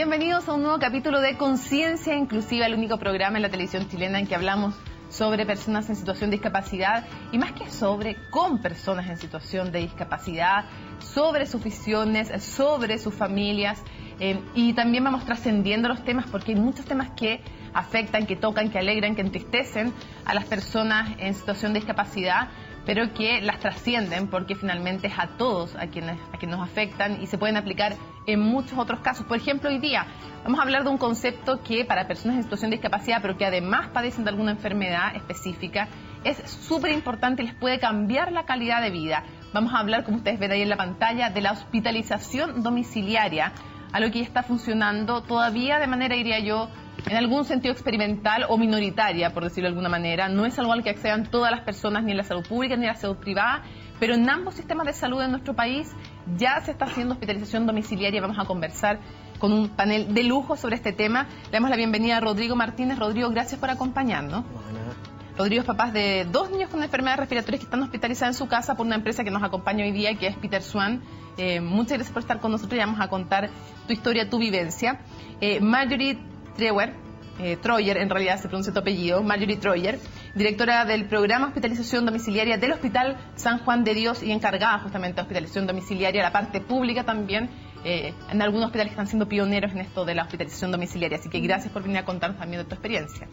bienvenidos a un nuevo capítulo de Conciencia Inclusiva, el único programa en la televisión chilena en que hablamos sobre personas en situación de discapacidad y más que sobre, con personas en situación de discapacidad, sobre sus visiones, sobre sus familias y también vamos trascendiendo los temas porque hay muchos temas que afectan, que tocan, que alegran, que entristecen a las personas en situación de discapacidad, pero que las trascienden porque finalmente es a todos a quienes nos afectan y se pueden aplicar en muchos otros casos. Por ejemplo, hoy día vamos a hablar de un concepto que para personas en situación de discapacidad, pero que además padecen de alguna enfermedad específica, es súper importante y les puede cambiar la calidad de vida. Vamos a hablar, como ustedes ven ahí en la pantalla, de la hospitalización domiciliaria, algo que ya está funcionando todavía de manera, diría yo, en algún sentido experimental o minoritaria, por decirlo de alguna manera. No es algo al que accedan todas las personas, ni en la salud pública ni en la salud privada, pero en ambos sistemas de salud de nuestro país ya se está haciendo hospitalización domiciliaria. Vamos a conversar con un panel de lujo sobre este tema. Le damos la bienvenida a Rodrigo Martínez. Rodrigo, gracias por acompañarnos. Rodrigo es papá de 2 niños con enfermedades respiratorias que están hospitalizados en su casa por una empresa que nos acompaña hoy día, que es Peter Swan. Muchas gracias por estar con nosotros y vamos a contar tu historia, tu vivencia. Marjorie Troyer, en realidad se pronuncia tu apellido, Marjorie Troyer, directora del programa Hospitalización Domiciliaria del Hospital San Juan de Dios y encargada justamente de hospitalización domiciliaria, la parte pública también, en algunos hospitales que están siendo pioneros en esto de la hospitalización domiciliaria. Así que gracias por venir a contarnos también de tu experiencia.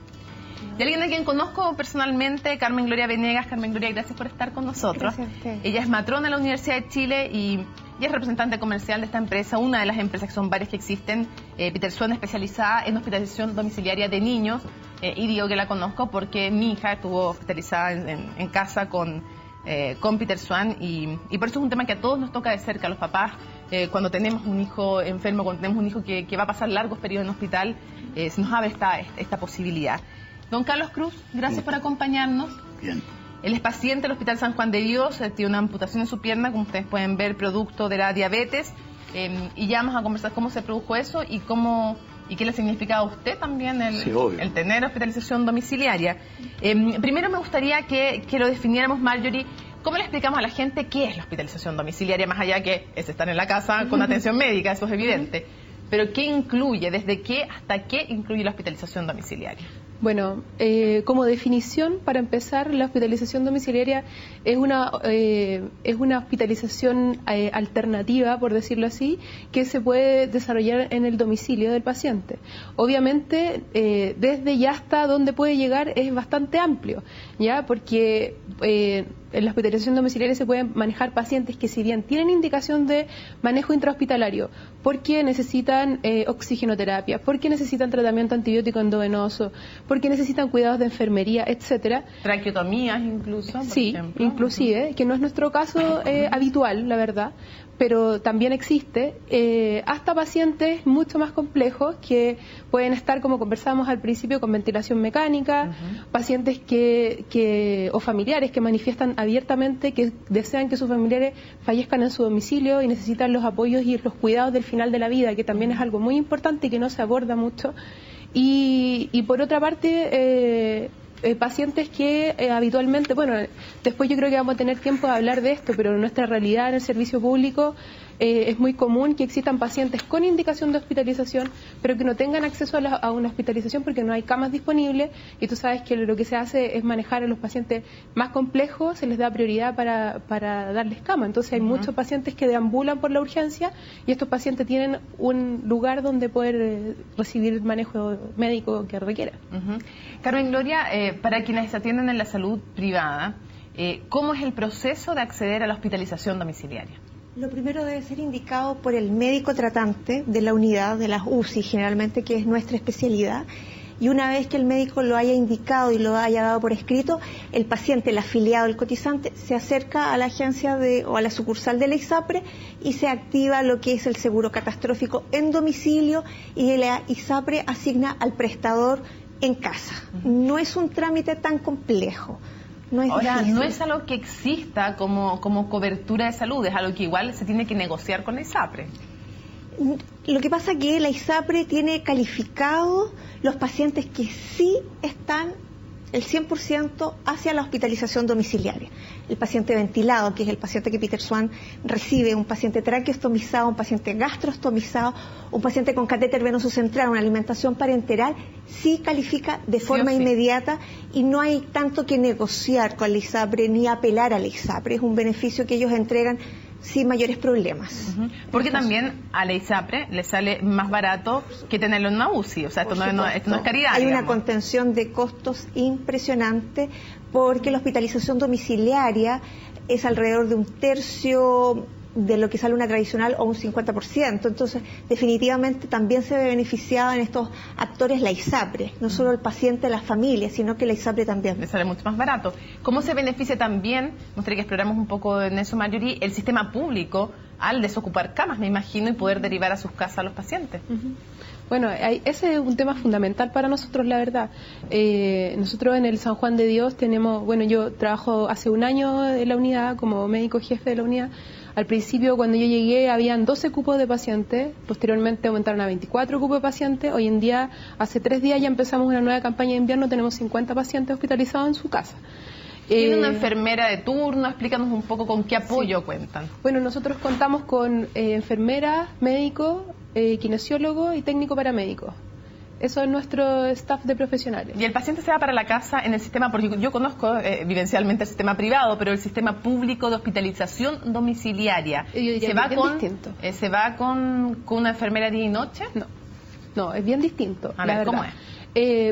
Y alguien a quien conozco personalmente, Carmen Gloria Venegas. Carmen Gloria, gracias por estar con nosotros. Ella es matrona de la Universidad de Chile y es representante comercial de esta empresa, una de las empresas que son varias que existen, Peter Swan, especializada en hospitalización domiciliaria de niños. Y digo que la conozco porque mi hija estuvo hospitalizada en casa con Peter Swan y por eso es un tema que a todos nos toca de cerca, a los papás, cuando tenemos un hijo enfermo, cuando tenemos un hijo que va a pasar largos periodos en hospital, se nos abre esta posibilidad. Don Carlos Cruz, gracias por acompañarnos. Bien. Él es paciente del Hospital San Juan de Dios, tiene una amputación en su pierna, como ustedes pueden ver, producto de la diabetes. Y ya vamos a conversar cómo se produjo eso y qué le significa a usted también el tener hospitalización domiciliaria. Primero me gustaría que lo definiéramos, Marjorie. ¿Cómo le explicamos a la gente qué es la hospitalización domiciliaria? Más allá que es estar en la casa con atención médica, eso es evidente. Pero ¿qué incluye? ¿Desde qué hasta qué incluye la hospitalización domiciliaria? Bueno, como definición, para empezar, la hospitalización domiciliaria es una hospitalización alternativa, por decirlo así, que se puede desarrollar en el domicilio del paciente. Obviamente, desde ya hasta donde puede llegar es bastante amplio, ¿ya? Porque en la hospitalización domiciliaria se pueden manejar pacientes que, si bien tienen indicación de manejo intrahospitalario, porque necesitan oxigenoterapia, porque necesitan tratamiento antibiótico endovenoso, porque necesitan cuidados de enfermería, etcétera. Traqueotomías incluso, por ejemplo. Inclusive, que no es nuestro caso habitual, la verdad, pero también existe, hasta pacientes mucho más complejos que pueden estar, como conversábamos al principio, con ventilación mecánica, pacientes o familiares que manifiestan abiertamente que desean que sus familiares fallezcan en su domicilio y necesitan los apoyos y los cuidados del final de la vida, que también es algo muy importante y que no se aborda mucho. Y por otra parte, pacientes que habitualmente, bueno, después yo creo que vamos a tener tiempo de hablar de esto, pero en nuestra realidad en el servicio público es muy común que existan pacientes con indicación de hospitalización, pero que no tengan acceso a una hospitalización porque no hay camas disponibles, y tú sabes que lo que se hace es manejar a los pacientes más complejos, se les da prioridad para darles cama. Entonces hay muchos pacientes que deambulan por la urgencia y estos pacientes tienen un lugar donde poder recibir el manejo médico que requieran. Carmen Gloria, para quienes se atienden en la salud privada, ¿cómo es el proceso de acceder a la hospitalización domiciliaria? Lo primero debe ser indicado por el médico tratante de la unidad, de las UCI generalmente, que es nuestra especialidad. Y una vez que el médico lo haya indicado y lo haya dado por escrito, el paciente, el afiliado, el cotizante, se acerca a la agencia o a la sucursal de la ISAPRE y se activa lo que es el seguro catastrófico en domicilio, y la ISAPRE asigna al prestador en casa. No es un trámite tan complejo. Ahora, no es algo que exista como cobertura de salud, es algo que igual se tiene que negociar con la ISAPRE. Lo que pasa es que la ISAPRE tiene calificados los pacientes que sí están el 100% hacia la hospitalización domiciliaria. El paciente ventilado, que es el paciente que Peter Swan recibe, un paciente traqueostomizado, un paciente gastrostomizado, un paciente con catéter venoso central, una alimentación parenteral, sí califica de forma inmediata y no hay tanto que negociar con la ISAPRE ni apelar a la ISAPRE. Es un beneficio que ellos entregan sin mayores problemas. Porque también a la ISAPRE le sale más barato que tenerlo en una UCI, o sea, esto no es caridad. Hay digamos. una contención de costos impresionante porque la hospitalización domiciliaria es alrededor de 1/3 de lo que sale una tradicional o un 50%. Entonces, definitivamente también se ve beneficiada en estos actores la ISAPRE, no solo el paciente, la familia, sino que la ISAPRE también. Le sale mucho más barato. ¿Cómo se beneficia también, me gustaría que exploramos un poco en eso, Marjorie, el sistema público al desocupar camas, me imagino, y poder derivar a sus casas a los pacientes? Bueno, ese es un tema fundamental para nosotros, la verdad. Nosotros en el San Juan de Dios tenemos, bueno, yo trabajo hace un año en la unidad como médico jefe de la unidad. Al principio, cuando yo llegué, habían 12 cupos de pacientes, posteriormente aumentaron a 24 cupos de pacientes. Hoy en día, hace 3 días ya empezamos una nueva campaña de invierno, tenemos 50 pacientes hospitalizados en su casa. ¿Tiene una enfermera de turno? Explícanos un poco con qué apoyo cuentan. Bueno, nosotros contamos con enfermeras, médicos, kinesiólogo y técnico paramédico. Eso es nuestro staff de profesionales. ¿Y el paciente se va para la casa en el sistema, porque yo conozco vivencialmente el sistema privado, pero el sistema público de hospitalización domiciliaria, ¿se va con una enfermera día y noche? No, es bien distinto. A ver, ¿cómo es?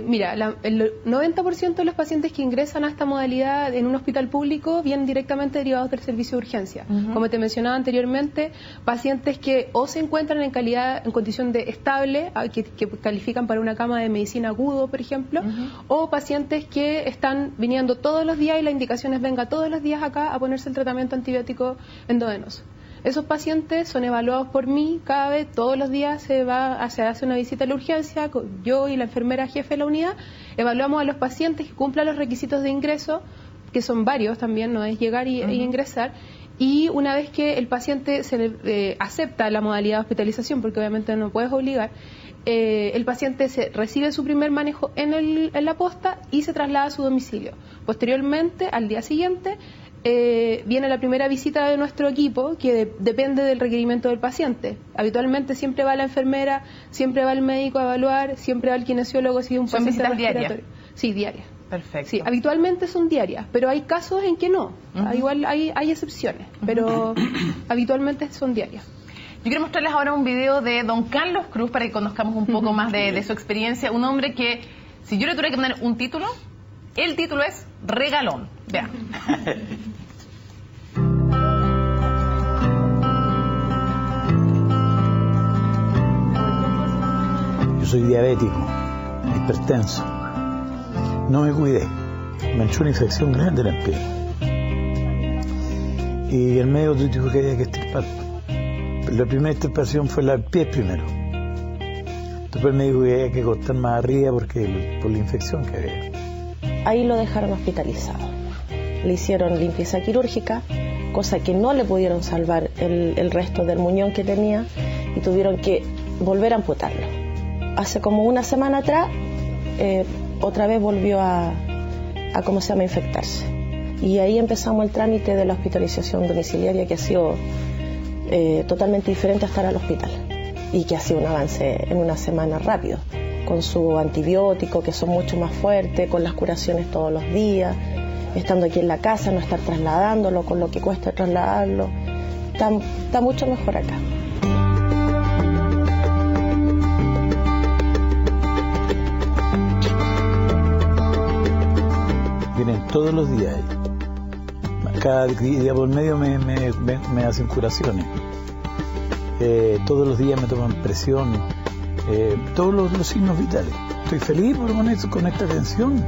Mira, el 90% de los pacientes que ingresan a esta modalidad en un hospital público vienen directamente derivados del servicio de urgencia. Como te mencionaba anteriormente, pacientes que o se encuentran en condición de estable, que califican para una cama de medicina agudo, por ejemplo, o pacientes que están viniendo todos los días y la indicación es venga todos los días acá a ponerse el tratamiento antibiótico endovenoso. Esos pacientes son evaluados por mí cada vez, todos los días se hace una visita a la urgencia, yo y la enfermera jefe de la unidad, evaluamos a los pacientes que cumplan los requisitos de ingreso, que son varios también, no es llegar y ingresar, y una vez que el paciente se le acepta la modalidad de hospitalización, porque obviamente no puedes obligar, el paciente recibe su primer manejo en la posta y se traslada a su domicilio. Posteriormente, al día siguiente, viene la primera visita de nuestro equipo, que depende del requerimiento del paciente. Habitualmente siempre va la enfermera, siempre va el médico a evaluar, siempre va el kinesiólogo si es un paciente respiratorio. ¿Diarias? Sí, diarias. Perfecto. Sí, habitualmente son diarias, pero hay casos en que no. Igual hay excepciones, pero habitualmente son diarias. Yo quiero mostrarles ahora un video de don Carlos Cruz para que conozcamos un poco más de su experiencia. Un hombre que, si yo le tuviera que poner un título, el título es Regalón. Vean. Yo soy diabético, hipertenso. No me cuidé. Me entró una infección grande en el pie. Y el médico dijo que había que extirpar. La primera extirpación fue la del pie primero. Después me dijo que había que cortar más arriba por la infección que había. Ahí lo dejaron hospitalizado. Le hicieron limpieza quirúrgica, cosa que no le pudieron salvar el resto del muñón que tenía y tuvieron que volver a amputarlo. Hace como una semana atrás, otra vez volvió a infectarse. Y ahí empezamos el trámite de la hospitalización domiciliaria, que ha sido totalmente diferente a estar al hospital y que ha sido un avance en una semana rápido, con su antibiótico, que son mucho más fuertes, con las curaciones todos los días, estando aquí en la casa, no estar trasladándolo, con lo que cuesta trasladarlo. Está mucho mejor acá. Vienen todos los días. Cada día por medio me hacen curaciones. Todos los días me toman presión. Todos los signos vitales. Estoy feliz con esta atención.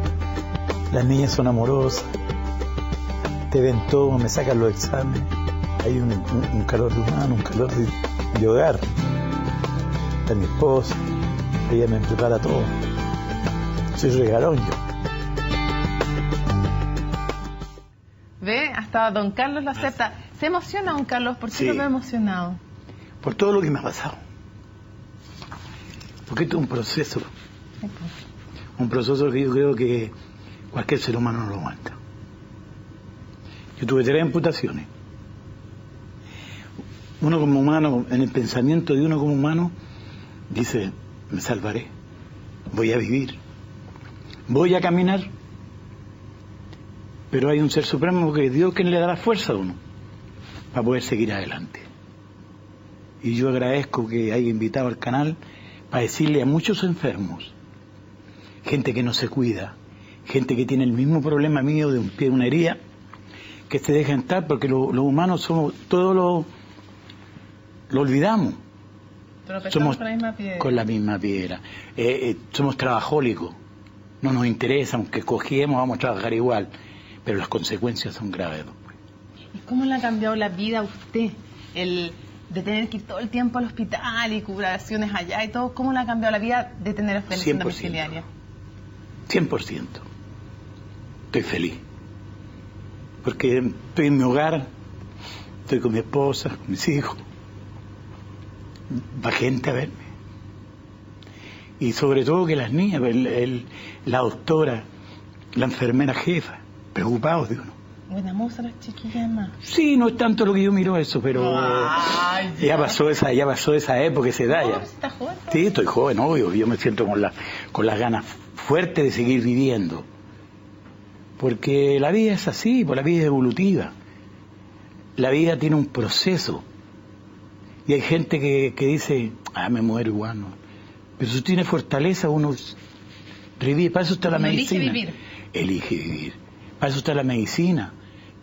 Las niñas son amorosas, te ven todo, me sacan los exámenes. Hay un calor de humano, un calor de hogar. Está mi esposa, ella me prepara todo. Soy regalón yo. Ve, hasta don Carlos lo acepta. ¿Se emociona don Carlos? ¿Por qué lo veo emocionado? Por todo lo que me ha pasado. Porque esto es un proceso. Un proceso que yo creo que Cualquier ser humano no lo aguanta. Yo tuve 3 amputaciones. Uno como humano, en el pensamiento de uno como humano, dice, me salvaré, voy a vivir, voy a caminar. Pero hay un ser supremo que es Dios quien le da la fuerza a uno para poder seguir adelante. Y yo agradezco que haya invitado al canal para decirle a muchos enfermos, gente que no se cuida, gente que tiene el mismo problema mío de un pie, una herida, que se dejen estar, porque los humanos somos, todos lo olvidamos. Somos con la misma piedra. Somos trabajólicos, no nos interesa, aunque cogiemos vamos a trabajar igual, pero las consecuencias son graves. ¿Y cómo le ha cambiado la vida a usted el de tener que ir todo el tiempo al hospital y curaciones allá y todo? ¿Cómo le ha cambiado la vida de tener hospitalización domiciliaria? 100%. Estoy feliz. Porque estoy en mi hogar, estoy con mi esposa, con mis hijos. Va gente a verme. Y sobre todo que las niñas, la doctora, la enfermera jefa, preocupados de uno. Buena moza las chiquillas más. Sí, no es tanto lo que yo miro eso, pero ya pasó esa época, esa edad ya. ¿Estás joven? Sí, estoy joven, obvio. Yo me siento con las ganas fuertes de seguir viviendo. Porque la vida es así, pues la vida es evolutiva. La vida tiene un proceso. Y hay gente que dice, me muero igual, ¿no? Pero si tiene fortaleza, uno revive. Para eso está la medicina. Elige vivir. Elige vivir. Para eso está la medicina.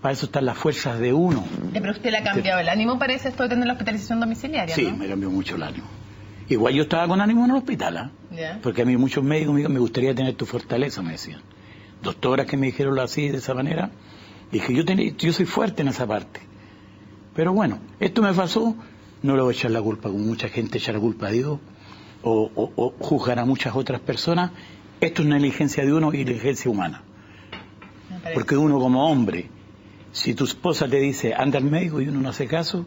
Para eso están las fuerzas de uno. Pero usted le ha cambiado el ánimo, parece, esto de tener la hospitalización domiciliaria, sí, ¿no? me cambió mucho el ánimo. Igual yo estaba con ánimo en el hospital, Yeah. Porque a mí muchos médicos me dijeron, me gustaría tener tu fortaleza, me decían. Doctoras que me dijeron así, de esa manera. Dije, yo soy fuerte en esa parte. Pero bueno, esto me pasó, no le voy a echar la culpa, como mucha gente echa la culpa a Dios, o juzgar a muchas otras personas. Esto es una negligencia de uno y negligencia humana. Porque uno como hombre, si tu esposa te dice, anda al médico y uno no hace caso,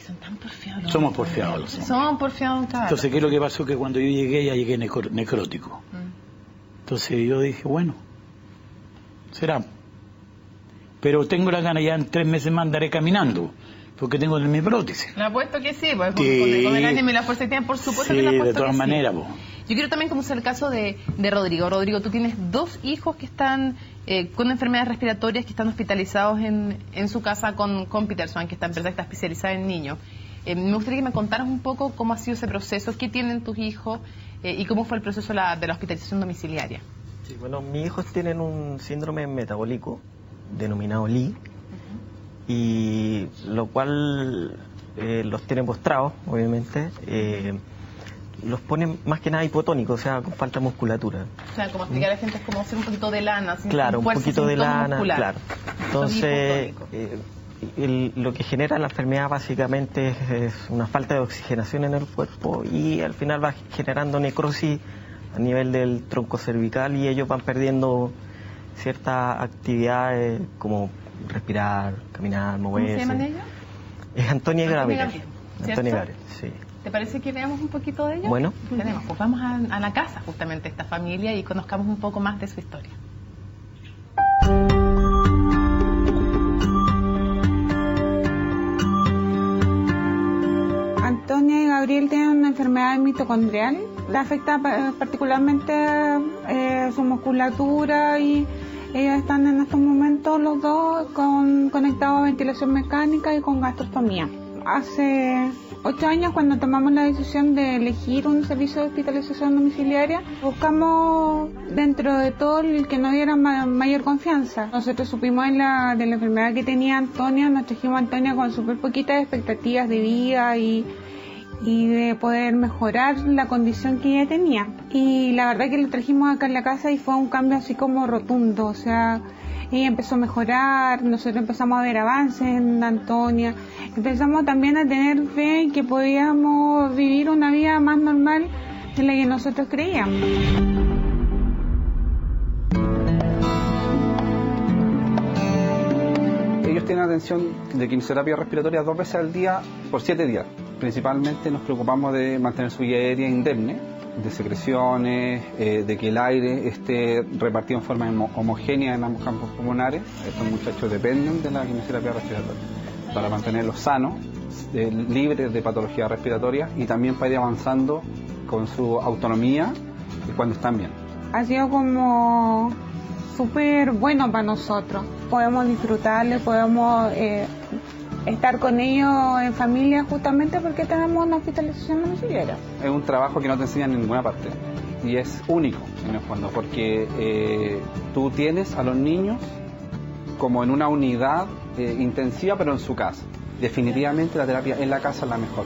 son tan porfiados. Somos porfiados los hombres. Somos porfiados, claro. Entonces, ¿qué es lo que pasó? Que cuando yo llegué, ya llegué necrótico. Entonces yo dije, bueno, será. Pero tengo la gana, ya en 3 meses más andaré caminando, porque tengo mi prótesis. Le apuesto que sí, pues Sí. con el ánimo y la fuerza que tiene, por supuesto Sí, que le apuesto de todas que maneras, sí. po. Yo quiero también conocer el caso de Rodrigo. Rodrigo, tú tienes 2 hijos que están con enfermedades respiratorias, que están hospitalizados en su casa con Peter Swan, que está especializada en niños. Me gustaría que me contaras un poco cómo ha sido ese proceso, qué tienen tus hijos y cómo fue el proceso de la hospitalización domiciliaria. Sí, bueno, mis hijos tienen un síndrome metabólico denominado LI, y lo cual los tiene postrados, obviamente. Los ponen más que nada hipotónicos, o sea, con falta de musculatura. O sea, como explicar a la gente es como hacer un poquito de lana, sin Claro, un fuerza, poquito de sin tono lana, muscular. claro. Entonces, lo que genera la enfermedad básicamente es una falta de oxigenación en el cuerpo, y al final va generando necrosis a nivel del tronco cervical, y ellos van perdiendo ciertas actividades como respirar, caminar, moverse. ¿Cómo se llaman ellos? Es Antonia Gabriel. ¿Cierto? Antonia Gabriel, sí. ¿Te parece que veamos un poquito de ellos? Bueno. Tenemos, pues vamos a la casa justamente de esta familia y conozcamos un poco más de su historia. Antonia y Gabriel tienen una enfermedad mitocondrial. Le afecta particularmente su musculatura, y ellos están en estos momentos los dos conectados a ventilación mecánica y con gastrostomía. Hace 8 años, cuando tomamos la decisión de elegir un servicio de hospitalización domiciliaria, buscamos dentro de todo el que nos diera mayor confianza. Nosotros supimos de la enfermedad que tenía Antonia, nos trajimos a Antonia con súper poquitas expectativas de vida y de poder mejorar la condición que ella tenía. Y la verdad que la trajimos acá en la casa y fue un cambio así como rotundo, o sea, ella empezó a mejorar, nosotros empezamos a ver avances en Antonia, empezamos también a tener fe en que podíamos vivir una vida más normal de la que nosotros creíamos. Ellos tienen atención de quimioterapia respiratoria 2 veces al día por 7 días. Principalmente nos preocupamos de mantener su vía aérea indemne, de secreciones, de que el aire esté repartido en forma homogénea en ambos campos pulmonares. Estos muchachos dependen de la quimioterapia respiratoria para mantenerlos sanos, libres de patologías respiratorias y también para ir avanzando con su autonomía cuando están bien. Ha sido como súper bueno para nosotros. Podemos disfrutarle, podemos estar con ellos en familia justamente porque tenemos una hospitalización domiciliaria. Es un trabajo que no te enseñan en ninguna parte y es único en el fondo porque tú tienes a los niños como en una unidad intensiva pero en su casa. Definitivamente la terapia en la casa es la mejor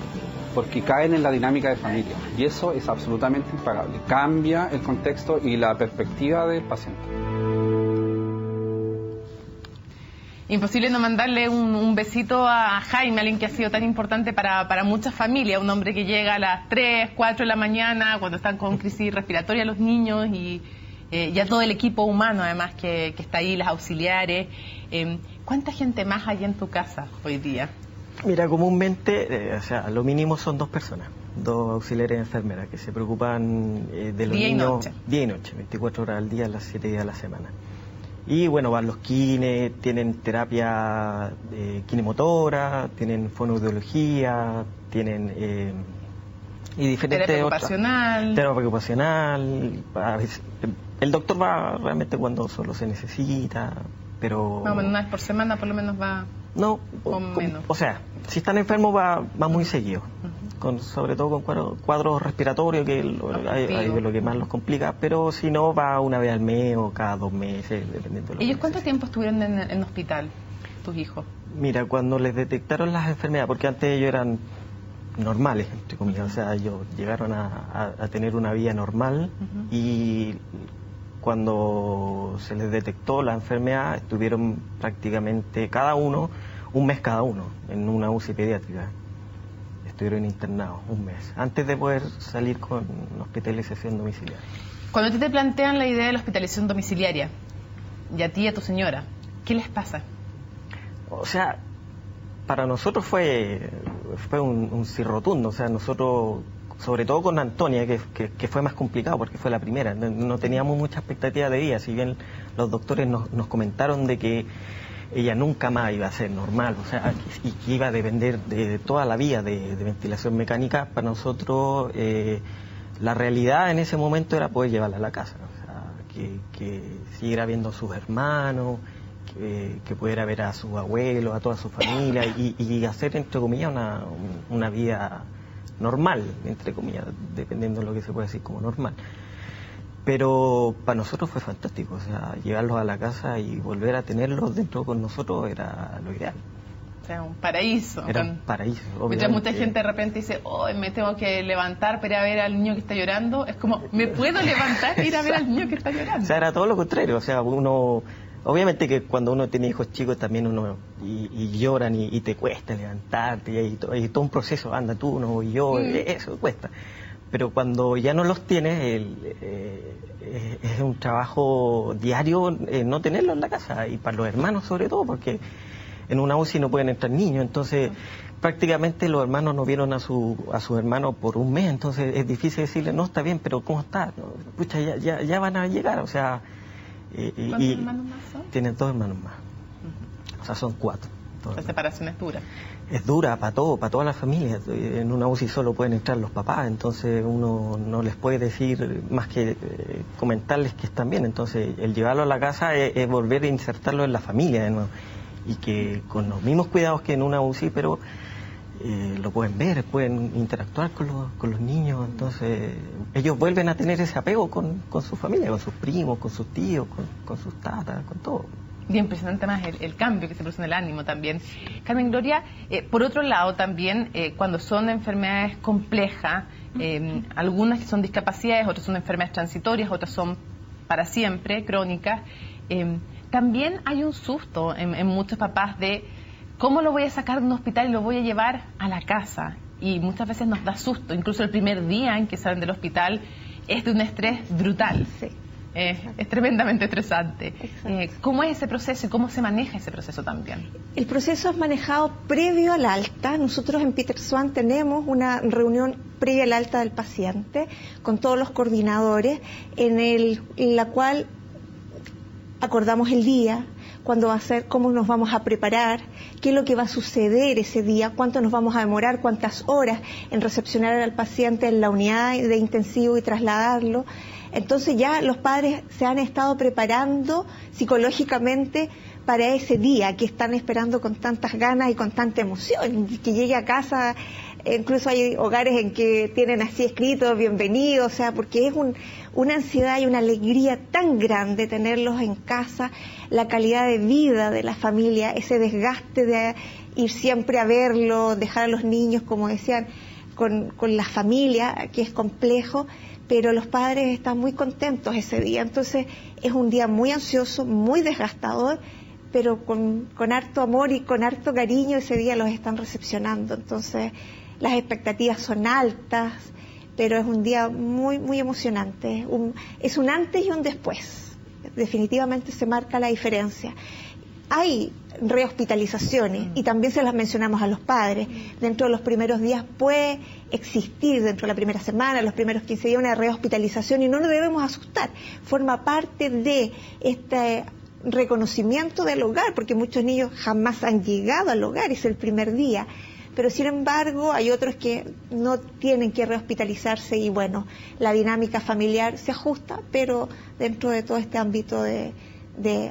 porque caen en la dinámica de familia y eso es absolutamente impagable. Cambia el contexto y la perspectiva del paciente. Imposible no mandarle un besito a Jaime, alguien que ha sido tan importante para muchas familias, un hombre que llega a las 3, 4 de la mañana cuando están con crisis respiratoria los niños y ya todo el equipo humano además que está ahí, las auxiliares. ¿Cuánta gente más hay en tu casa hoy día? Mira, comúnmente, lo mínimo son 2 personas, 2 auxiliares de enfermeras que se preocupan de los niños día y noche, 24 horas al día, las 7 días a la semana. Y bueno, van los kines, tienen terapia kinemotora, tienen fonoaudiología, tienen y diferentes terapia ocupacional. Terapia ocupacional. A veces, el doctor va realmente cuando solo se necesita, pero... No, una vez por semana por lo menos va... No, menos. O sea, si están enfermos va muy seguido, sobre todo con cuadros respiratorios, que es lo que más los complica, pero si no va una vez al mes o cada 2 meses, dependiendo de lo que ¿Ellos cuánto tiempo estuvieron en hospital, tus hijos? Mira, cuando les detectaron las enfermedades, porque antes ellos eran normales, entre comillas, o sea, ellos llegaron a tener una vida normal y cuando se les detectó la enfermedad estuvieron prácticamente cada uno, un mes cada uno, en una UCI pediátrica. Estuvieron internados un mes, antes de poder salir con hospitalización domiciliaria. Cuando a ti te plantean la idea de la hospitalización domiciliaria, y a ti y a tu señora, ¿qué les pasa? O sea, para nosotros fue un sí rotundo, o sea, nosotros... Sobre todo con Antonia, que fue más complicado porque fue la primera. No teníamos mucha expectativa de vida, si bien los doctores nos comentaron de que ella nunca más iba a ser normal, o sea, y que iba a depender de toda la vía de ventilación mecánica. Para nosotros la realidad en ese momento era poder llevarla a la casa, o sea, que siguiera viendo a sus hermanos, que pudiera ver a sus abuelos, a toda su familia y hacer, entre comillas, una vida normal, entre comillas, dependiendo de lo que se puede decir como normal. Pero para nosotros fue fantástico, o sea, llevarlos a la casa y volver a tenerlos dentro con nosotros era lo ideal. O sea, un paraíso. Era un paraíso. Mientras mucha gente de repente dice, me tengo que levantar para ir a ver al niño que está llorando, es como, ¿me puedo levantar e ir a ver al niño que está llorando? O sea, era todo lo contrario, o sea, uno... Obviamente que cuando uno tiene hijos chicos también uno y lloran y te cuesta levantarte y hay todo un proceso, anda tú, no voy yo, eso cuesta. Pero cuando ya no los tienes, es un trabajo diario no tenerlos en la casa y para los hermanos sobre todo, porque en una UCI no pueden entrar niños, entonces prácticamente los hermanos no vieron a sus hermanos por un mes, entonces es difícil decirle, no, está bien, pero ¿cómo está? No, pucha, ya van a llegar, o sea... ¿Cuántos hermanos más son? Tienen 2 hermanos más. O sea, son 4. La separación es dura. Es dura para todas las familias. En una UCI solo pueden entrar los papás, entonces uno no les puede decir más que comentarles que están bien. Entonces, el llevarlo a la casa es volver a insertarlo en la familia de nuevo. Y que con los mismos cuidados que en una UCI, pero lo pueden ver, pueden interactuar con los niños, entonces ellos vuelven a tener ese apego con su familia, con sus primos, con sus tíos, con sus tatas, con todo. Y impresionante más el cambio que se produce en el ánimo también. Carmen Gloria, por otro lado también, cuando son enfermedades complejas, algunas que son discapacidades, otras son enfermedades transitorias, otras son para siempre, crónicas, también hay un susto en muchos papás de ¿cómo lo voy a sacar de un hospital y lo voy a llevar a la casa? Y muchas veces nos da susto, incluso el primer día en que salen del hospital es de un estrés brutal. Sí. es tremendamente estresante. ¿Cómo es ese proceso y cómo se maneja ese proceso también? El proceso es manejado previo al alta. Nosotros en Peter Swan tenemos una reunión previa al alta del paciente con todos los coordinadores en la cual acordamos el día, cuándo va a ser, cómo nos vamos a preparar, qué es lo que va a suceder ese día, cuánto nos vamos a demorar, cuántas horas en recepcionar al paciente en la unidad de intensivo y trasladarlo. Entonces ya los padres se han estado preparando psicológicamente para ese día que están esperando con tantas ganas y con tanta emoción, que llegue a casa. Incluso hay hogares en que tienen así escrito bienvenido, o sea, porque es una ansiedad y una alegría tan grande tenerlos en casa, la calidad de vida de la familia, ese desgaste de ir siempre a verlo, dejar a los niños, como decían, con la familia, que es complejo, pero los padres están muy contentos ese día. Entonces es un día muy ansioso, muy desgastador, pero con harto amor y con harto cariño ese día los están recepcionando. Entonces las expectativas son altas, pero es un día muy, muy emocionante. Es un antes y un después. Definitivamente se marca la diferencia. Hay rehospitalizaciones y también se las mencionamos a los padres. Dentro de los primeros días puede existir, dentro de la primera semana, los primeros 15 días, una rehospitalización y no nos debemos asustar. Forma parte de este reconocimiento del hogar, porque muchos niños jamás han llegado al hogar, es el primer día. Pero sin embargo hay otros que no tienen que rehospitalizarse y bueno, la dinámica familiar se ajusta, pero dentro de todo este ámbito de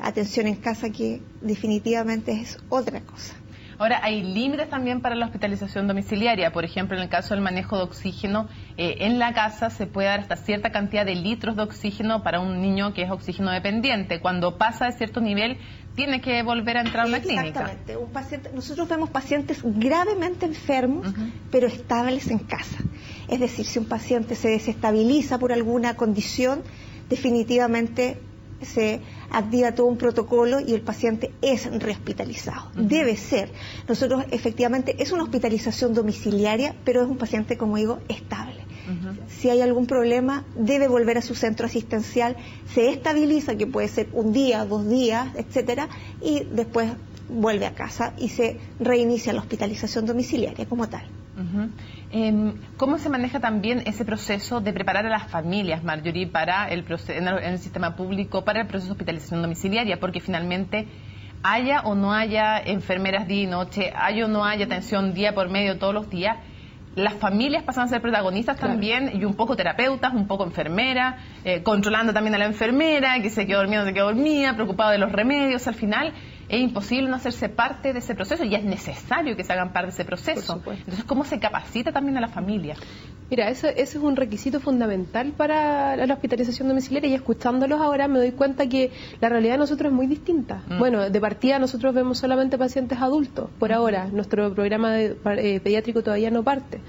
atención en casa que definitivamente es otra cosa. Ahora, hay límites también para la hospitalización domiciliaria. Por ejemplo, en el caso del manejo de oxígeno, en la casa se puede dar hasta cierta cantidad de litros de oxígeno para un niño que es oxígeno dependiente. Cuando pasa de cierto nivel, tiene que volver a entrar a una clínica. Exactamente. Nosotros vemos pacientes gravemente enfermos, pero estables en casa. Es decir, si un paciente se desestabiliza por alguna condición, definitivamente se activa todo un protocolo y el paciente es rehospitalizado. Debe ser. Nosotros efectivamente es una hospitalización domiciliaria, pero es un paciente, como digo, estable. Si hay algún problema, debe volver a su centro asistencial, se estabiliza, que puede ser un día, 2 días, etcétera, y después vuelve a casa y se reinicia la hospitalización domiciliaria como tal. ¿Cómo se maneja también ese proceso de preparar a las familias, Marjorie, para en el sistema público, para el proceso de hospitalización domiciliaria? Porque finalmente, haya o no haya enfermeras día y noche, haya o no haya atención día por medio todos los días, las familias pasan a ser protagonistas también, y un poco terapeutas, un poco enfermeras, controlando también a la enfermera, que se quedó dormida, no se quedó dormida, preocupado de los remedios. Al final es imposible no hacerse parte de ese proceso y es necesario que se hagan parte de ese proceso. Entonces, ¿cómo se capacita también a la familia? Mira, eso es un requisito fundamental para la hospitalización domiciliaria, y escuchándolos ahora me doy cuenta que la realidad de nosotros es muy distinta. Bueno, de partida nosotros vemos solamente pacientes adultos, por ahora. Nuestro programa pediátrico todavía no parte.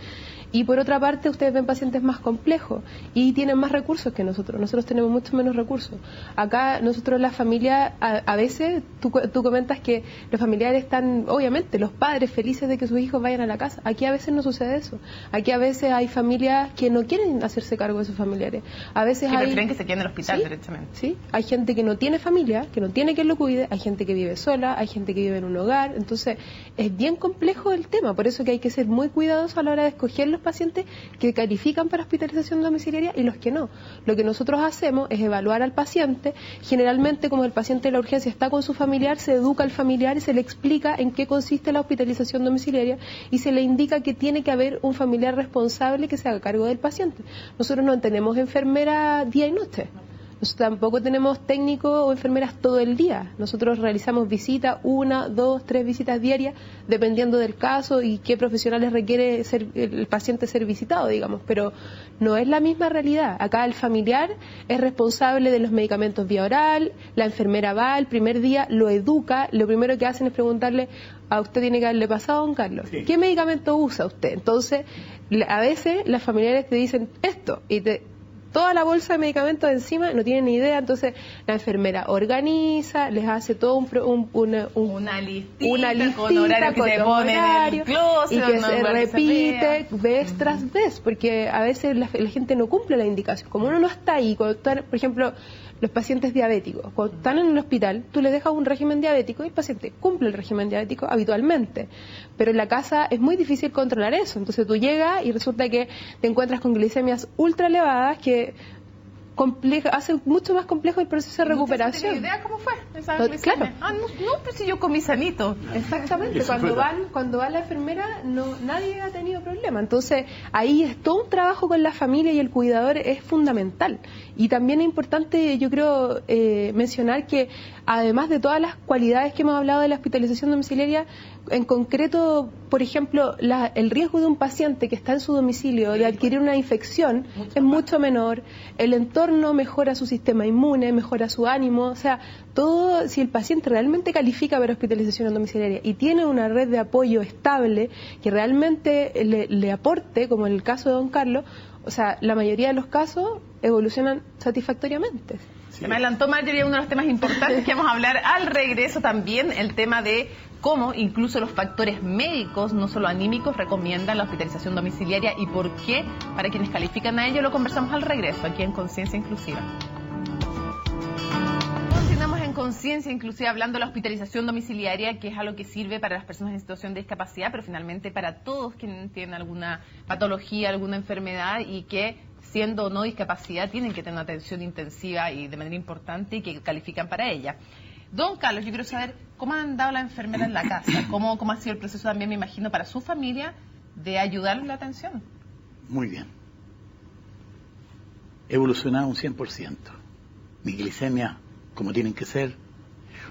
Y por otra parte, ustedes ven pacientes más complejos y tienen más recursos que nosotros. Nosotros tenemos mucho menos recursos. Acá nosotros, la familia, a veces tú comentas que los familiares están, obviamente, los padres felices de que sus hijos vayan a la casa. Aquí a veces no sucede eso. Aquí a veces hay familias que no quieren hacerse cargo de sus familiares. A veces hay... prefieren que se queden en el hospital directamente. Sí, hay gente que no tiene familia, que no tiene quien lo cuide, hay gente que vive sola, hay gente que vive en un hogar. Entonces, es bien complejo el tema. Por eso que hay que ser muy cuidadosos a la hora de escoger los pacientes que califican para hospitalización domiciliaria y los que no. Lo que nosotros hacemos es evaluar al paciente. Generalmente, como el paciente de la urgencia está con su familiar, se educa al familiar y se le explica en qué consiste la hospitalización domiciliaria y se le indica que tiene que haber un familiar responsable que se haga cargo del paciente. Nosotros no tenemos enfermera día y noche. Nosotros tampoco tenemos técnicos o enfermeras todo el día. Nosotros realizamos visitas, 1, 2, 3 visitas diarias, dependiendo del caso y qué profesionales requiere el paciente ser visitado, digamos. Pero no es la misma realidad. Acá el familiar es responsable de los medicamentos vía oral, la enfermera va el primer día, lo educa, lo primero que hacen es preguntarle: a usted tiene que haberle pasado, don Carlos, ¿qué medicamento usa usted? Entonces, a veces las familiares te dicen esto y toda la bolsa de medicamentos encima, no tienen ni idea, entonces la enfermera organiza, les hace todo una listita con horarios que te ponen en el closet, y que se repite vez tras vez, porque a veces la gente no cumple la indicación. Como uno no está ahí, cuando están, por ejemplo, los pacientes diabéticos, cuando están en el hospital, tú les dejas un régimen diabético y el paciente cumple el régimen diabético habitualmente. Pero en la casa es muy difícil controlar eso. Entonces tú llegas y resulta que te encuentras con glicemias ultra elevadas que hace mucho más complejo el proceso de recuperación. ¿No idea cómo fue esa glicemia? Claro. No, pues si yo comí sanito. Exactamente, cuando va la enfermera nadie ha tenido problema. Entonces ahí es todo un trabajo con la familia y el cuidador es fundamental. Y también es importante, yo creo, mencionar que además de todas las cualidades que hemos hablado de la hospitalización domiciliaria, en concreto, por ejemplo, el riesgo de un paciente que está en su domicilio de adquirir una infección es mucho menor, el entorno mejora su sistema inmune, mejora su ánimo, o sea, todo, si el paciente realmente califica para hospitalización domiciliaria y tiene una red de apoyo estable que realmente le aporte, como en el caso de don Carlos, o sea, la mayoría de los casos evolucionan satisfactoriamente. Sí. Se me adelantó Marjorie, uno de los temas importantes que vamos a hablar al regreso también, el tema de cómo incluso los factores médicos, no solo anímicos, recomiendan la hospitalización domiciliaria y por qué, para quienes califican a ello, lo conversamos al regreso, aquí en Conciencia Inclusiva. Continuamos en Conciencia Inclusiva hablando de la hospitalización domiciliaria, que es algo que sirve para las personas en situación de discapacidad, pero finalmente para todos quienes tienen alguna patología, alguna enfermedad y que, siendo o no discapacidad, tienen que tener una atención intensiva y de manera importante y que califican para ella. Don Carlos, yo quiero saber cómo ha andado la enfermera en la casa, cómo ha sido el proceso también, me imagino, para su familia de ayudarle en la atención. Muy bien. He evolucionado un 100%. Mi glicemia, como tienen que ser.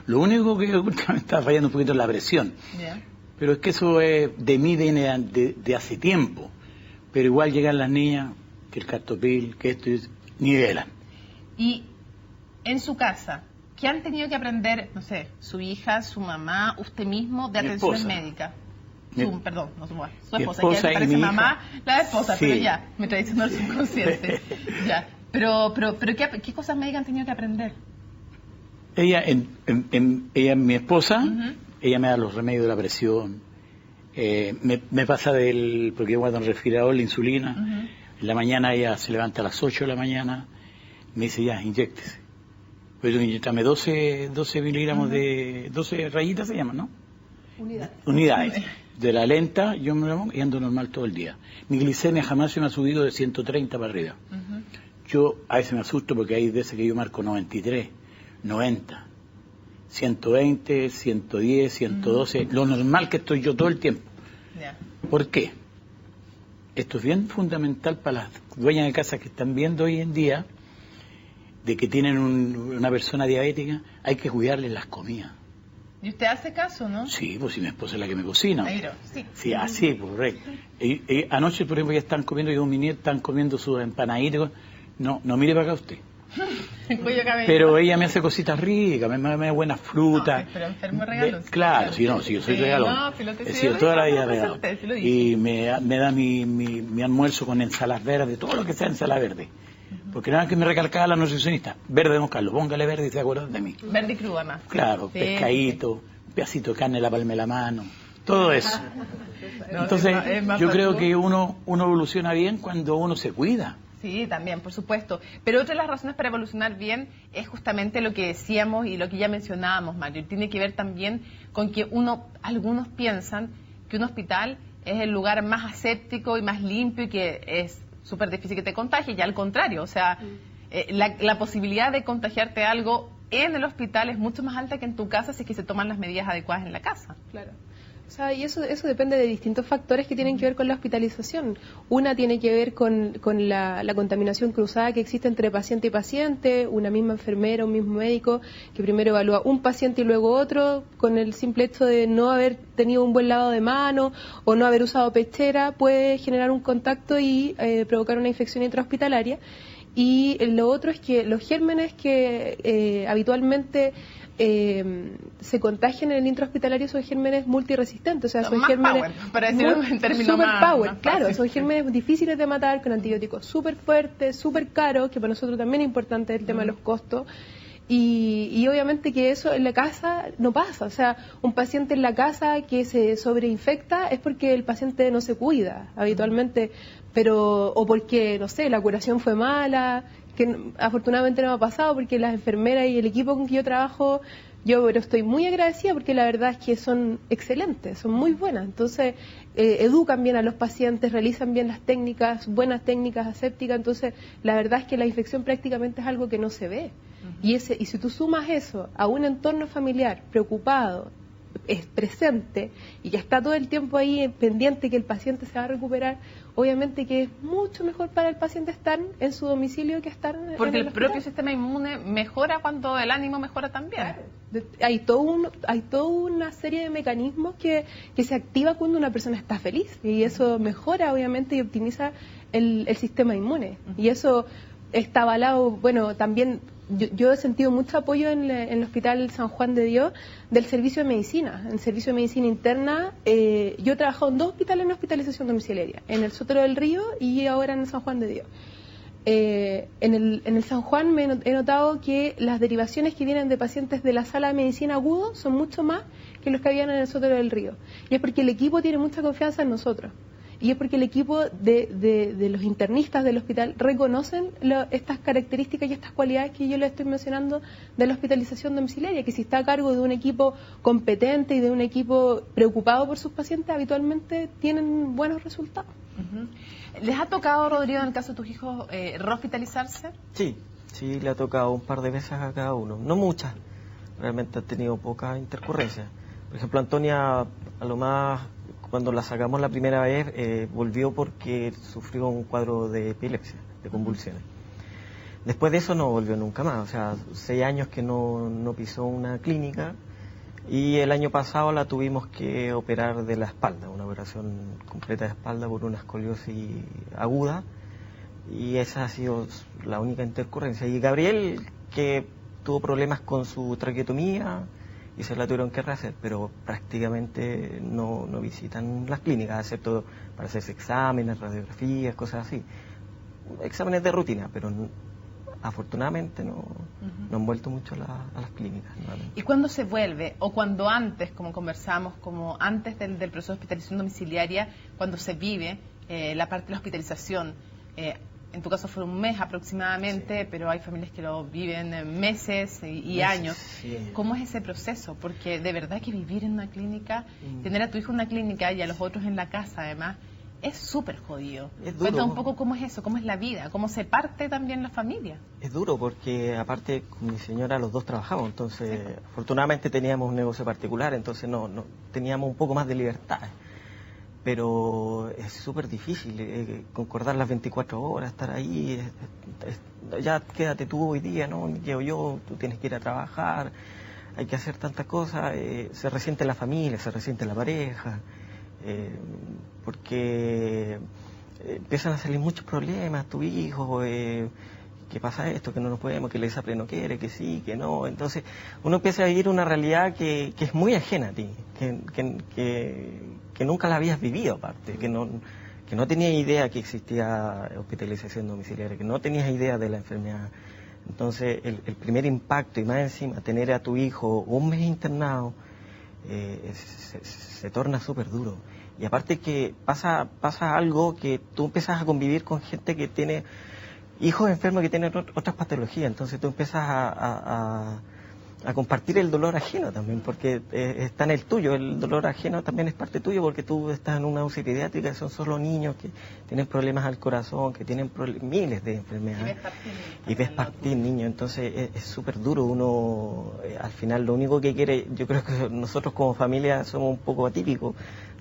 Lo único que me está fallando un poquito es la presión. Yeah. Pero es que eso de mí viene de hace tiempo. Pero igual llegan las niñas, que el cartopil, que esto, nivelan. Y en su casa, ¿qué han tenido que aprender, no sé, su hija, su mamá, usted mismo, de atención médica? Su esposa, que parece mamá, la esposa, sí. Pero ya, me traicionó el subconsciente. Ya. Pero ¿qué cosas médicas han tenido que aprender? Ella, mi esposa, ella me da los remedios de la presión, me pasa porque yo guardo en el refrigerador la insulina. En la mañana ella se levanta a las 8 de la mañana, me dice ya, inyéctese. Pero inyectame 12 miligramos de 12 rayitas se llaman, ¿no? Unidades. De la lenta, yo me la pongo y ando normal todo el día. Mi glicemia jamás se me ha subido de 130 para arriba. Yo a veces me asusto porque hay veces que yo marco 93, 90, 120, 110, 112, lo normal que estoy yo todo el tiempo. ¿Por qué? Esto es bien fundamental para las dueñas de casa que están viendo hoy en día, de que tienen una persona diabética, hay que cuidarles las comidas. ¿Y usted hace caso, no? Sí, pues si mi esposa es la que me cocina. Sí, así, correcto. Anoche, por ejemplo, ya están comiendo, yo mi nieto están comiendo sus empanaditas. No mire para acá usted. Pero ella me hace cositas ricas, me da buenas frutas. Pero enfermo regalo. Claro, si yo soy regalón. He sido toda la vida regalón. Y me da mi almuerzo con ensalas verdes, todo lo que sea ensalada verde. Porque nada que me recalcaba la nutricionista, verde, don Carlos, póngale verde y se acuerdan de mí. Verde y cruda más. Claro, pescadito, un pedacito de carne, la palma de la mano, todo eso. Entonces, yo creo que uno evoluciona bien cuando uno se cuida. Sí, también, por supuesto. Pero otra de las razones para evolucionar bien es justamente lo que decíamos y lo que ya mencionábamos, Mario. Tiene que ver también con que algunos piensan que un hospital es el lugar más aséptico y más limpio y que es súper difícil que te contagies, ya al contrario, o sea, la posibilidad de contagiarte algo en el hospital es mucho más alta que en tu casa si es que se toman las medidas adecuadas en la casa. Claro. O sea, y eso depende de distintos factores que tienen que ver con la hospitalización. Una tiene que ver con la contaminación cruzada que existe entre paciente y paciente, una misma enfermera, un mismo médico, que primero evalúa un paciente y luego otro, con el simple hecho de no haber tenido un buen lavado de manos o no haber usado pechera, puede generar un contacto y provocar una infección intrahospitalaria. Y lo otro es que los gérmenes que habitualmente se contagian en el intrahospitalario son gérmenes multiresistentes, o sea, son más gérmenes power, para decirlo en términos super más power, más claro, fáciles. son gérmenes difíciles de matar, con antibióticos súper fuertes, súper caros, que para nosotros también es importante el tema de los costos. Y obviamente que eso en la casa no pasa, o sea, un paciente en la casa que se sobreinfecta es porque el paciente no se cuida habitualmente, pero o porque, no sé, la curación fue mala, que afortunadamente no me ha pasado porque las enfermeras y el equipo con que yo trabajo, pero estoy muy agradecida porque la verdad es que son excelentes, son muy buenas, entonces educan bien a los pacientes, realizan bien las técnicas, buenas técnicas asépticas, entonces la verdad es que la infección prácticamente es algo que no se ve. Y si tú sumas eso a un entorno familiar preocupado, es presente y que está todo el tiempo ahí pendiente que el paciente se va a recuperar, obviamente que es mucho mejor para el paciente estar en su domicilio que estar en Porque el el propio hospital. sistema inmune mejora cuando el ánimo mejora también. Claro. Hay toda una serie de mecanismos que se activa cuando una persona está feliz y eso mejora obviamente y optimiza el sistema inmune. Y eso está avalado, bueno, también yo he sentido mucho apoyo en el Hospital San Juan de Dios del servicio de medicina. En el servicio de medicina interna, yo he trabajado en 2 hospitales en hospitalización domiciliaria, en el Sotero del Río y ahora en el San Juan de Dios. En el San Juan he notado que las derivaciones que vienen de pacientes de la sala de medicina agudo son mucho más que los que habían en el Sotero del Río. Y es porque el equipo tiene mucha confianza en nosotros. Y es porque el equipo de los internistas del hospital reconocen estas características y estas cualidades que yo les estoy mencionando de la hospitalización domiciliaria, que si está a cargo de un equipo competente y de un equipo preocupado por sus pacientes, habitualmente tienen buenos resultados. ¿Les ha tocado, Rodrigo, en el caso de tus hijos, rehospitalizarse? Sí, le ha tocado un par de veces a cada uno, no muchas, realmente ha tenido poca intercurrencia. Por ejemplo, Antonia, a lo más, cuando la sacamos la primera vez, volvió porque sufrió un cuadro de epilepsia, de convulsiones. Después de eso no volvió nunca más, o sea, 6 años que no pisó una clínica y el año pasado la tuvimos que operar de la espalda, una operación completa de espalda por una escoliosis aguda y esa ha sido la única intercurrencia. Y Gabriel, que tuvo problemas con su traqueotomía y se la tuvieron que rehacer, pero prácticamente no visitan las clínicas, excepto para hacerse exámenes, radiografías, cosas así. Exámenes de rutina, pero afortunadamente no han vuelto mucho a las clínicas. ¿Y cuándo se vuelve? O cuando antes, como conversamos, como antes del proceso de hospitalización domiciliaria, cuando se vive la parte de la hospitalización, en tu caso fue un mes aproximadamente, sí, pero hay familias que lo viven meses y años. Sí. ¿Cómo es ese proceso? Porque de verdad que vivir en una clínica, tener a tu hijo en una clínica y a los otros en la casa además, es súper jodido. Cuenta un poco cómo es eso, cómo es la vida, cómo se parte también la familia. Es duro porque aparte con mi señora los dos trabajamos, entonces sí, afortunadamente teníamos un negocio particular, entonces no teníamos un poco más de libertad. Pero es súper difícil concordar las 24 horas, estar ahí, ya quédate tú hoy día, no me quedo yo, tú tienes que ir a trabajar, hay que hacer tantas cosas, se resiente la familia, se resiente la pareja, porque empiezan a salir muchos problemas, tu hijo, que pasa esto, que no nos podemos, que el ISAPRE no quiere, que sí, que no, entonces uno empieza a vivir una realidad que es muy ajena a ti, que nunca la habías vivido aparte, que no tenías idea que existía hospitalización domiciliaria, que no tenías idea de la enfermedad. Entonces el primer impacto y más encima tener a tu hijo un mes internado se torna súper duro. Y aparte que pasa algo que tú empiezas a convivir con gente que tiene hijos enfermos que tienen otras patologías, entonces tú empiezas a compartir el dolor ajeno también, porque está en el tuyo, el dolor ajeno también es parte tuyo, porque tú estás en una UCI pediátrica, son solo niños que tienen problemas al corazón, que tienen miles de enfermedades, y ves partir niños, entonces es súper duro. Uno al final lo único que quiere, yo creo que nosotros como familia somos un poco atípicos,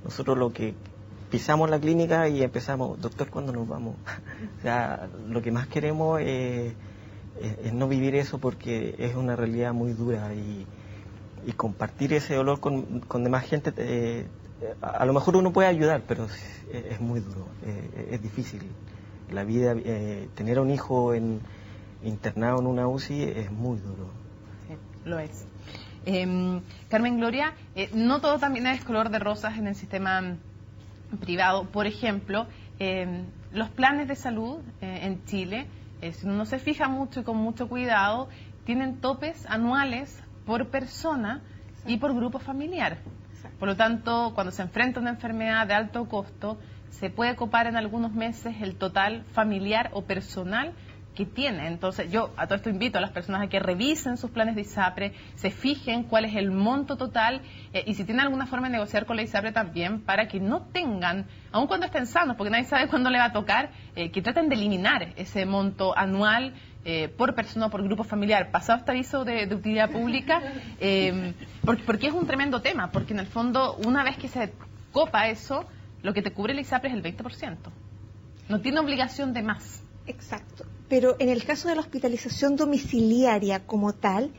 nosotros lo que pisamos la clínica y empezamos, doctor, ¿cuándo nos vamos? O sea, lo que más queremos es no vivir eso, porque es una realidad muy dura y compartir ese dolor con demás gente, a lo mejor uno puede ayudar, pero es muy duro, es difícil. La vida, tener a un hijo internado en una UCI es muy duro. Sí, lo es. Carmen Gloria, no todo también es color de rosas en el sistema privado. Por ejemplo, los planes de salud en Chile, si uno se fija mucho y con mucho cuidado, tienen topes anuales por persona y por grupo familiar. Por lo tanto, cuando se enfrenta una enfermedad de alto costo, se puede copar en algunos meses el total familiar o personal que tiene. Entonces, yo a todo esto invito a las personas a que revisen sus planes de ISAPRE, se fijen cuál es el monto total y si tienen alguna forma de negociar con la ISAPRE también, para que no tengan, aun cuando estén sanos, porque nadie sabe cuándo le va a tocar, que traten de eliminar ese monto anual por persona o por grupo familiar, pasado este aviso de utilidad pública, porque es un tremendo tema, porque en el fondo, una vez que se copa eso, lo que te cubre la ISAPRE es el 20%. No tiene obligación de más. Exacto. Pero en el caso de la hospitalización domiciliaria como tal,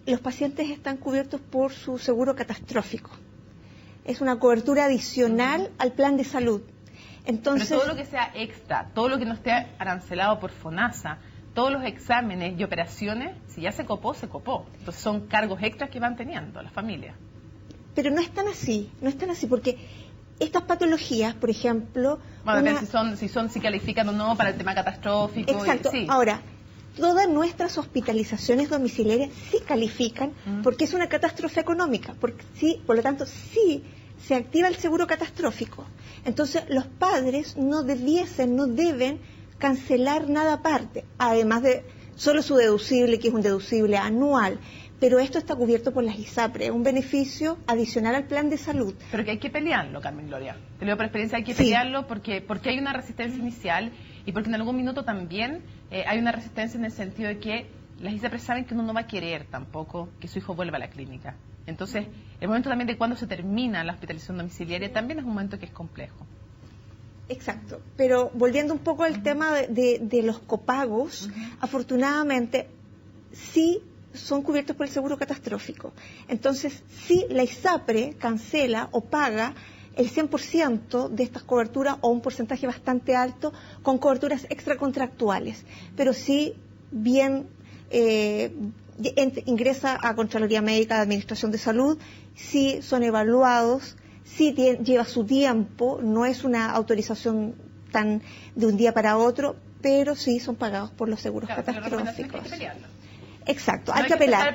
los pacientes están cubiertos por su seguro catastrófico. Es una cobertura adicional al plan de salud. Entonces, pero todo lo que sea extra, todo lo que no esté arancelado por FONASA, todos los exámenes y operaciones, si ya se copó, se copó. Entonces son cargos extras que van teniendo las familias. Pero no es tan así, porque estas patologías, por ejemplo... Bueno, si califican o no para el tema catastrófico. Exacto. Sí. Ahora, todas nuestras hospitalizaciones domiciliarias sí califican porque es una catástrofe económica, porque sí, por lo tanto, sí se activa el seguro catastrófico. Entonces, los padres no deben cancelar nada aparte, además de solo su deducible, que es un deducible anual. Pero esto está cubierto por las ISAPRE, es un beneficio adicional al plan de salud. Pero que hay que pelearlo, Carmen Gloria. Te lo digo por experiencia, hay que pelearlo porque hay una resistencia inicial y porque en algún minuto también hay una resistencia en el sentido de que las ISAPRE saben que uno no va a querer tampoco que su hijo vuelva a la clínica. Entonces, el momento también de cuando se termina la hospitalización domiciliaria también es un momento que es complejo. Exacto. Pero volviendo un poco al tema de los copagos, afortunadamente sí son cubiertos por el seguro catastrófico. Entonces, si la ISAPRE cancela o paga el 100% de estas coberturas o un porcentaje bastante alto con coberturas extracontractuales, pero sí bien ingresa a Contraloría Médica de Administración de Salud, sí son evaluados, sí lleva su tiempo, no es una autorización tan de un día para otro, pero sí son pagados por los seguros catastróficos. Exacto, hay que apelar.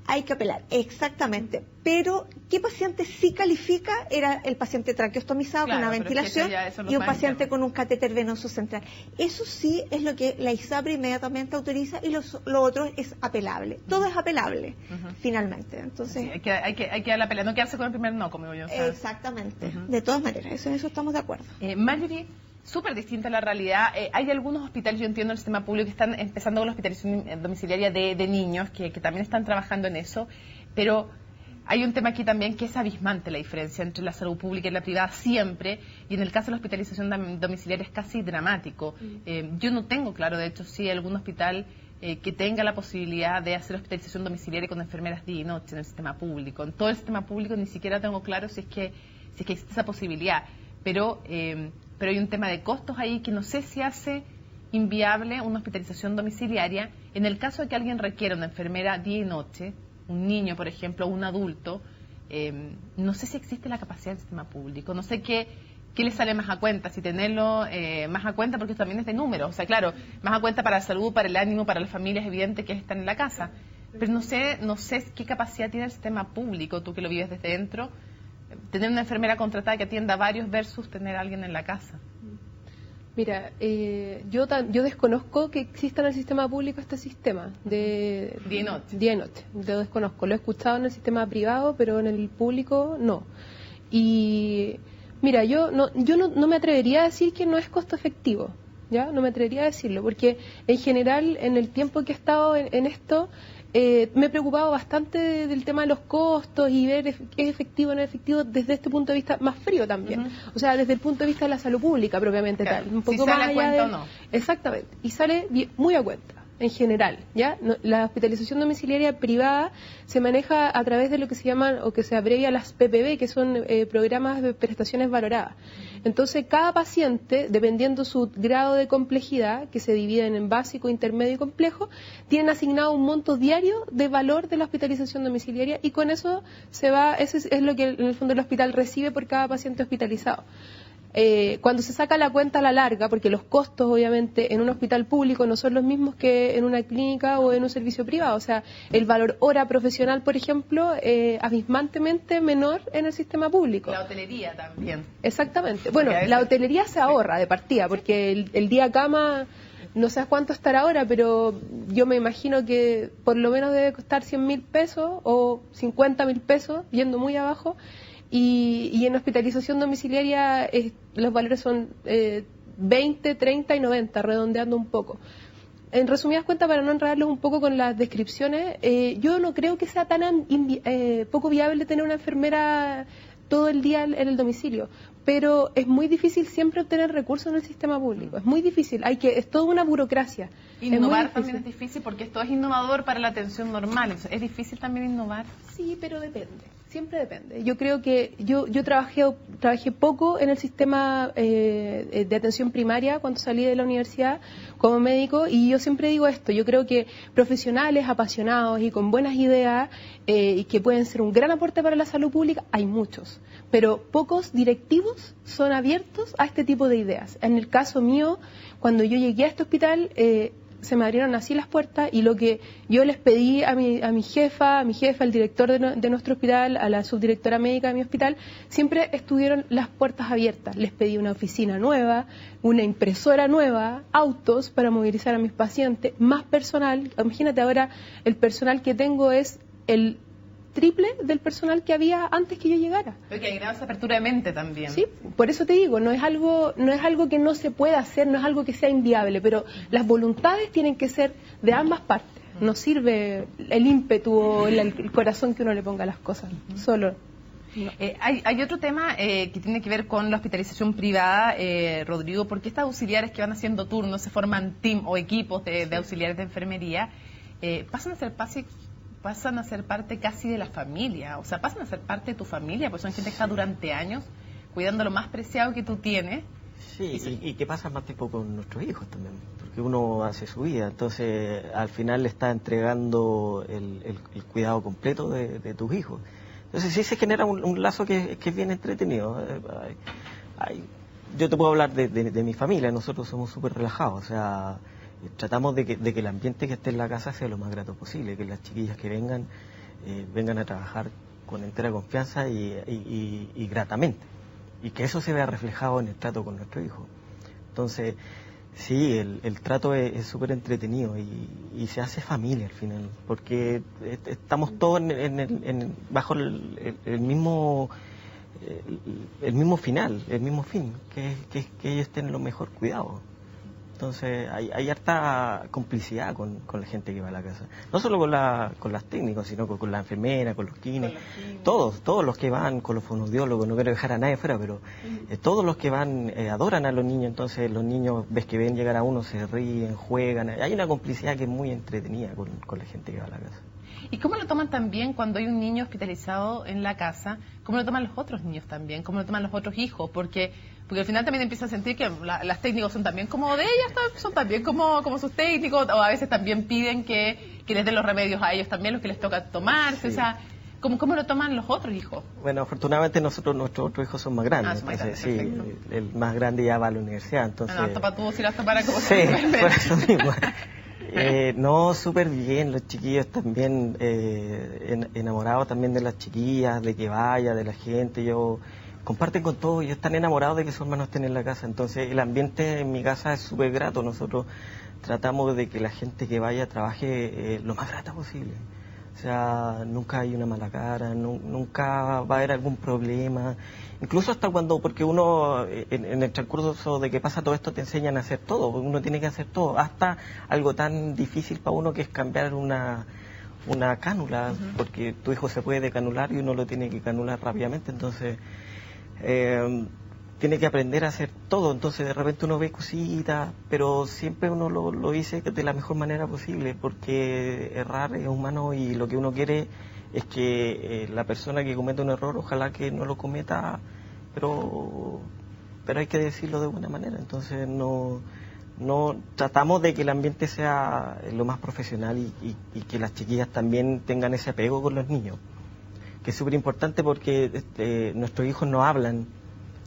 Hay que apelar, exactamente. Pero, ¿qué paciente sí califica? Era el paciente traqueostomizado con una ventilación y un paciente con un catéter venoso central. Eso sí es lo que la ISAPRE inmediatamente autoriza y lo otro es apelable. Todo es apelable, finalmente. Entonces, sí, hay que dar la pelea, no quedarse con el primer no, como digo yo. Exactamente, de todas maneras, en eso estamos de acuerdo. Marjorie, súper distinta a la realidad. Hay algunos hospitales, yo entiendo, en el sistema público que están empezando con la hospitalización domiciliaria de niños, que también están trabajando en eso, pero hay un tema aquí también que es abismante la diferencia entre la salud pública y la privada siempre, y en el caso de la hospitalización domiciliaria es casi dramático. Yo no tengo claro, de hecho, si hay algún hospital que tenga la posibilidad de hacer hospitalización domiciliaria con enfermeras día y noche en el sistema público. En todo el sistema público ni siquiera tengo claro si es que existe esa posibilidad, pero hay un tema de costos ahí que no sé si hace inviable una hospitalización domiciliaria en el caso de que alguien requiera una enfermera día y noche, un niño, por ejemplo, o un adulto. No sé si existe la capacidad del sistema público, no sé qué le sale más a cuenta, si tenerlo más a cuenta, porque esto también es de números, o sea, claro, más a cuenta para la salud, para el ánimo, para la familia, es evidente que están en la casa, pero no sé qué capacidad tiene el sistema público, tú que lo vives desde dentro, tener una enfermera contratada que atienda a varios versus tener a alguien en la casa. Mira, yo desconozco que exista en el sistema público este sistema de día y noche. Día y noche, lo desconozco. Lo he escuchado en el sistema privado, pero en el público no. Y mira, yo no me atrevería a decir que no es costo efectivo, ¿ya? No me atrevería a decirlo, porque en general, en el tiempo que he estado en esto, me he preocupado bastante del tema de los costos y ver es efectivo o no es efectivo desde este punto de vista más frío también. O sea, desde el punto de vista de la salud pública propiamente tal. Un poco si sale más a cuenta o no. Exactamente. Y sale muy a cuenta. en general, ¿ya? La hospitalización domiciliaria privada se maneja a través de lo que se llaman o que se abrevia las PPV, que son programas de prestaciones valoradas. Entonces, cada paciente, dependiendo su grado de complejidad, que se dividen en básico, intermedio y complejo, tienen asignado un monto diario de valor de la hospitalización domiciliaria y con eso se va, ese es lo que en el fondo el hospital recibe por cada paciente hospitalizado. Cuando se saca la cuenta a la larga, porque los costos obviamente en un hospital público no son los mismos que en una clínica o en un servicio privado, o sea, el valor hora profesional, por ejemplo, abismantemente menor en el sistema público. La hotelería también. Exactamente. Bueno, la hotelería se ahorra de partida, porque el día cama no sé a cuánto estará ahora, pero yo me imagino que por lo menos debe costar 100.000 pesos o 50.000 pesos, yendo muy abajo. Y en hospitalización domiciliaria los valores son 20, 30 y 90, redondeando un poco. En resumidas cuentas, para no enredarlos un poco con las descripciones, yo no creo que sea tan poco viable tener una enfermera todo el día en el domicilio, pero es muy difícil siempre obtener recursos en el sistema público, es muy difícil, es toda una burocracia. Innovar también es difícil porque esto es innovador para la atención normal, ¿es difícil también innovar? Sí, pero depende. Siempre depende. Yo creo que yo trabajé poco en el sistema de atención primaria cuando salí de la universidad como médico y yo siempre digo esto, yo creo que profesionales apasionados y con buenas ideas y que pueden ser un gran aporte para la salud pública, hay muchos, pero pocos directivos son abiertos a este tipo de ideas. En el caso mío, cuando yo llegué a este hospital, se me abrieron así las puertas y lo que yo les pedí a mi jefa, al director de nuestro hospital, a la subdirectora médica de mi hospital, siempre estuvieron las puertas abiertas. Les pedí una oficina nueva, una impresora nueva, autos para movilizar a mis pacientes, más personal. Imagínate ahora, el personal que tengo es el triple del personal que había antes que yo llegara. Pero que hay gran apertura de mente también. Sí, por eso te digo, no es algo que no se pueda hacer, no es algo que sea inviable, pero las voluntades tienen que ser de ambas partes. No sirve el ímpetu o el corazón que uno le ponga a las cosas, solo. No. Hay otro tema que tiene que ver con la hospitalización privada, Rodrigo, porque estas auxiliares que van haciendo turnos, se forman team o equipos de auxiliares de enfermería, pasan a ser parte casi de la familia, o sea, pasan a ser parte de tu familia, porque son gente que está durante años cuidando lo más preciado que tú tienes. Sí, y que pasa más tiempo con nuestros hijos también, porque uno hace su vida, entonces al final le está entregando el cuidado completo de tus hijos. Entonces sí se genera un lazo que es bien entretenido. Yo te puedo hablar de mi familia, nosotros somos súper relajados, o sea, tratamos de que el ambiente que esté en la casa sea lo más grato posible, que las chiquillas que vengan a trabajar con entera confianza y gratamente, y que eso se vea reflejado en el trato con nuestro hijo. Entonces, sí, el trato es súper entretenido y se hace familia al final, porque estamos todos bajo el mismo final, el mismo fin, que es que ellos estén lo mejor cuidados. Entonces hay harta complicidad con la gente que va a la casa. No solo con las técnicos, sino con la enfermera, con los quines, todos los que van, con los fonoaudiólogos, no quiero dejar a nadie fuera, pero todos los que van adoran a los niños, entonces los niños, ves que ven llegar a uno, se ríen, juegan, hay una complicidad que es muy entretenida con la gente que va a la casa. ¿Y cómo lo toman también cuando hay un niño hospitalizado en la casa? ¿Cómo lo toman los otros niños también? ¿Cómo lo toman los otros hijos? Porque al final también empieza a sentir que las técnicos son también como de ellas, son también como sus técnicos, o a veces también piden que les den los remedios a ellos también, los que les toca tomarse, sí. O sea, ¿cómo lo toman los otros hijos? Bueno, afortunadamente nuestros otros hijos son más grandes, entonces sí, el más grande ya va a la universidad, entonces... No, topa tú si las tomaran como sí, por eso mismo. No, súper bien, los chiquillos también, enamorados también de las chiquillas, de que vaya, de la gente, comparten con todos, ellos están enamorados de que sus hermanos estén en la casa, entonces el ambiente en mi casa es súper grato, nosotros tratamos de que la gente que vaya trabaje lo más grata posible, o sea, nunca hay una mala cara, nunca va a haber algún problema, incluso hasta porque uno en el transcurso de que pasa todo esto te enseñan a hacer todo, uno tiene que hacer todo, hasta algo tan difícil para uno que es cambiar una cánula, porque tu hijo se puede decanular y uno lo tiene que canular rápidamente, entonces tiene que aprender a hacer todo, entonces de repente uno ve cositas, pero siempre uno lo dice de la mejor manera posible, porque errar es humano y lo que uno quiere es que la persona que cometa un error, ojalá que no lo cometa, pero hay que decirlo de buena manera, entonces no tratamos de que el ambiente sea lo más profesional y que las chiquillas también tengan ese apego con los niños, que es súper importante porque nuestros hijos no hablan.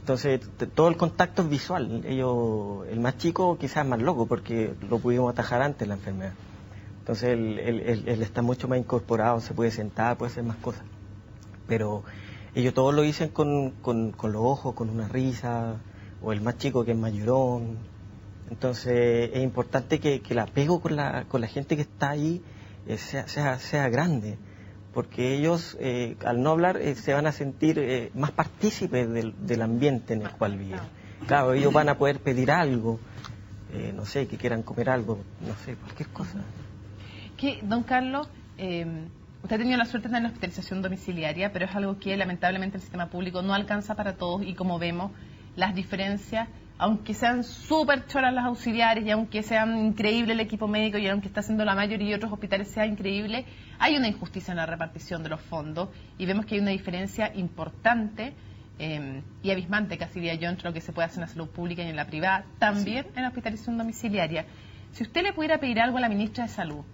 Entonces, todo el contacto es visual. El más chico quizás es más loco porque lo pudimos atajar antes la enfermedad. Entonces, él está mucho más incorporado, se puede sentar, puede hacer más cosas. Pero ellos todos lo dicen con los ojos, con una risa, o el más chico que es más llorón. Entonces, es importante que el apego con la gente que está ahí sea grande. Porque ellos, al no hablar, se van a sentir más partícipes del ambiente en el cual viven. Claro, ellos van a poder pedir algo, no sé, que quieran comer algo, no sé, cualquier cosa. Don Carlos, usted ha tenido la suerte de tener la hospitalización domiciliaria, pero es algo que lamentablemente el sistema público no alcanza para todos y como vemos, las diferencias, aunque sean súper choras las auxiliares y aunque sean increíble el equipo médico y aunque está haciendo la mayoría de otros hospitales sea increíble, hay una injusticia en la repartición de los fondos y vemos que hay una diferencia importante y abismante, casi diría yo, entre lo que se puede hacer en la salud pública y en la privada, también en la hospitalización domiciliaria. Si usted le pudiera pedir algo a la ministra de Salud,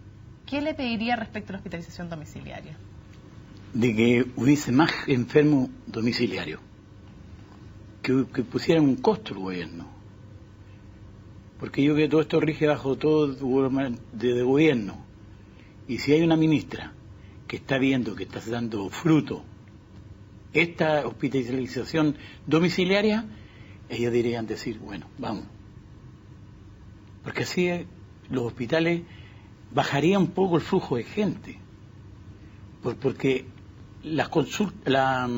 ¿qué le pediría respecto a la hospitalización domiciliaria? De que hubiese más enfermos domiciliarios. Que pusieran un costo al gobierno. Porque yo creo que todo esto rige bajo todo de gobierno. Y si hay una ministra que está viendo que está dando fruto esta hospitalización domiciliaria, ellos deberían decir, bueno, vamos. Porque así los hospitales bajaría un poco el flujo de gente. Porque las consultas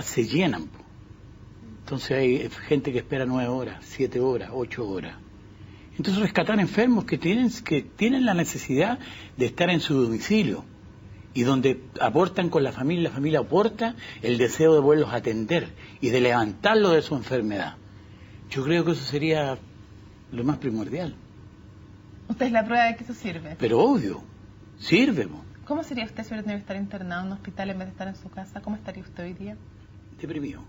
se llenan. Entonces hay gente que espera 9 horas, 7 horas, 8 horas. Entonces rescatar enfermos que tienen la necesidad de estar en su domicilio y donde aportan con la familia aporta el deseo de poderlos atender y de levantarlos de su enfermedad. Yo creo que eso sería lo más primordial. ¿Usted es la prueba de que eso sirve? Pero obvio, sirve. ¿Cómo sería usted si hubiera tenido que estar internado en un hospital en vez de estar en su casa? ¿Cómo estaría usted hoy día? Deprimido,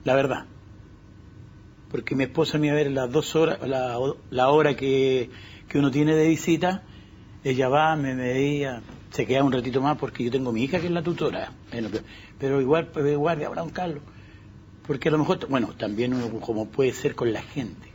la verdad. Porque mi esposa me iba a ver las 2 horas, la hora que uno tiene de visita, ella va, me veía, se queda un ratito más porque yo tengo mi hija que es la tutora. Pero igual, guardia, don Carlos. Porque a lo mejor, bueno, también uno como puede ser con la gente.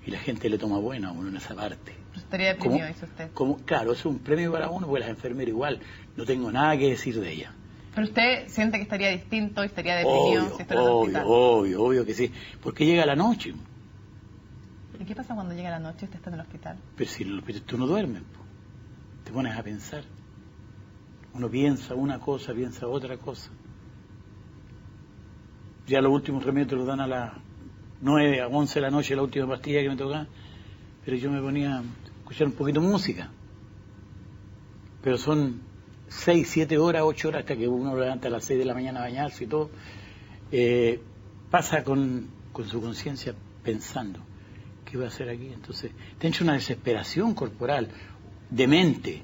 Y la gente le toma buena a uno en esa parte. Estaría deprimido, dice usted. Claro, es un premio para uno, porque las enfermeras igual, no tengo nada que decir de ellas. ¿Pero usted siente que estaría distinto, estaría deprimido si estuviera en el hospital? Obvio que sí, porque llega la noche. ¿Y qué pasa cuando llega la noche y usted está en el hospital? Pero si tú no duermes, te pones a pensar. Uno piensa una cosa, piensa otra cosa. Ya los últimos remedios te los dan a las 9 a 11 de la noche, la última pastilla que me tocaba, pero yo me ponía a escuchar un poquito de música. Pero son 6, 7 horas, 8 horas hasta que uno levanta a las 6 de la mañana a bañarse y todo. Pasa con su conciencia pensando, ¿qué voy a hacer aquí? Entonces, te entra una desesperación corporal, de mente.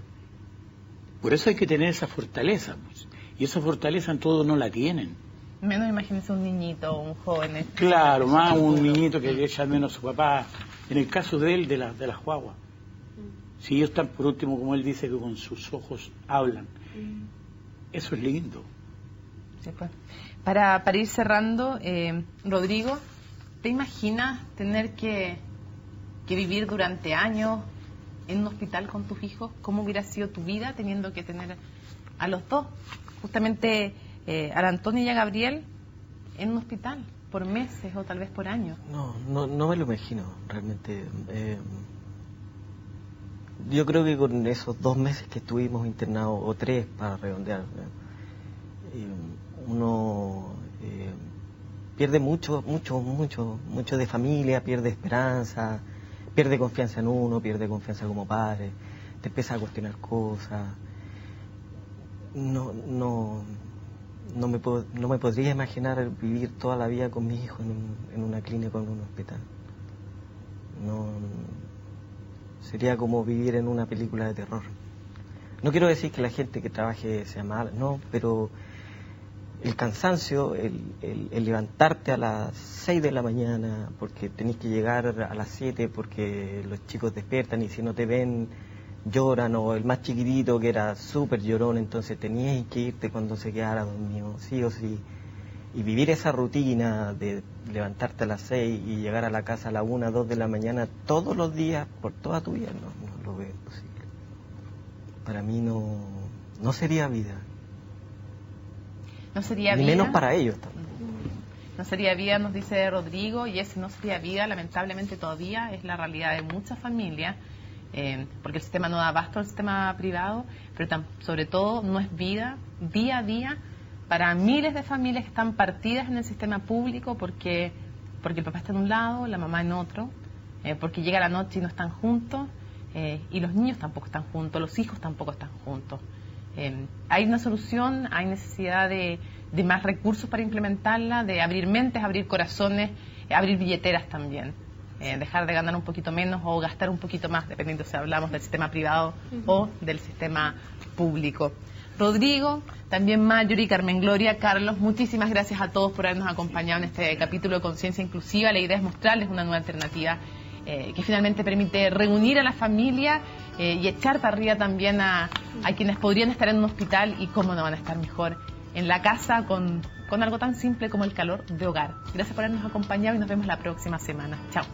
Por eso hay que tener esa fortaleza, pues. Y esa fortaleza en todos no la tienen. Menos imagínense un niñito, un joven. Claro, más un niñito que le echa menos a su papá. En el caso de él, de las guaguas. Si ellos están, por último, como él dice, que con sus ojos hablan. Eso es lindo. Sí, pues. Para ir cerrando, Rodrigo, ¿te imaginas tener que vivir durante años en un hospital con tus hijos? ¿Cómo hubiera sido tu vida teniendo que tener a los dos? Justamente a la Antonia y a Gabriel en un hospital por meses o tal vez por años. No me lo imagino realmente. Yo creo que con esos 2 meses que estuvimos internados, o 3 para redondear, uno pierde mucho de familia, pierde esperanza, pierde confianza en uno, pierde confianza como padre, te empieza a cuestionar cosas. No no me podría imaginar vivir toda la vida con mis hijos en una clínica o en un hospital. No, sería como vivir en una película de terror. No quiero decir que la gente que trabaje sea mala, no, pero el cansancio, el levantarte a las 6 de la mañana porque tenés que llegar a las 7 porque los chicos despiertan y si no te ven lloran, o el más chiquitito que era súper llorón, entonces tenías que irte cuando se quedara dormido, sí o sí. Y vivir esa rutina de levantarte a las 6 y llegar a la casa a las 1, 2 de la mañana todos los días por toda tu vida, no lo veo posible. Para mí no sería vida. No sería ni vida. Menos para ellos también. No sería vida, nos dice Rodrigo, y ese no sería vida, lamentablemente todavía es la realidad de muchas familias, porque el sistema no da abasto al sistema privado, pero sobre todo no es vida, día a día, para miles de familias que están partidas en el sistema público porque el papá está en un lado, la mamá en otro, porque llega la noche y no están juntos, y los niños tampoco están juntos, los hijos tampoco están juntos. Hay una solución, hay necesidad de más recursos para implementarla, de abrir mentes, abrir corazones, abrir billeteras también. Dejar de ganar un poquito menos o gastar un poquito más, dependiendo si hablamos del sistema privado o del sistema público. Rodrigo, también Marjorie, Carmen Gloria, Carlos, muchísimas gracias a todos por habernos acompañado en este capítulo de Conciencia Inclusiva. La idea es mostrarles una nueva alternativa que finalmente permite reunir a la familia y echar para arriba también a quienes podrían estar en un hospital y cómo no van a estar mejor en la casa con algo tan simple como el calor de hogar. Gracias por habernos acompañado y nos vemos la próxima semana. Chao.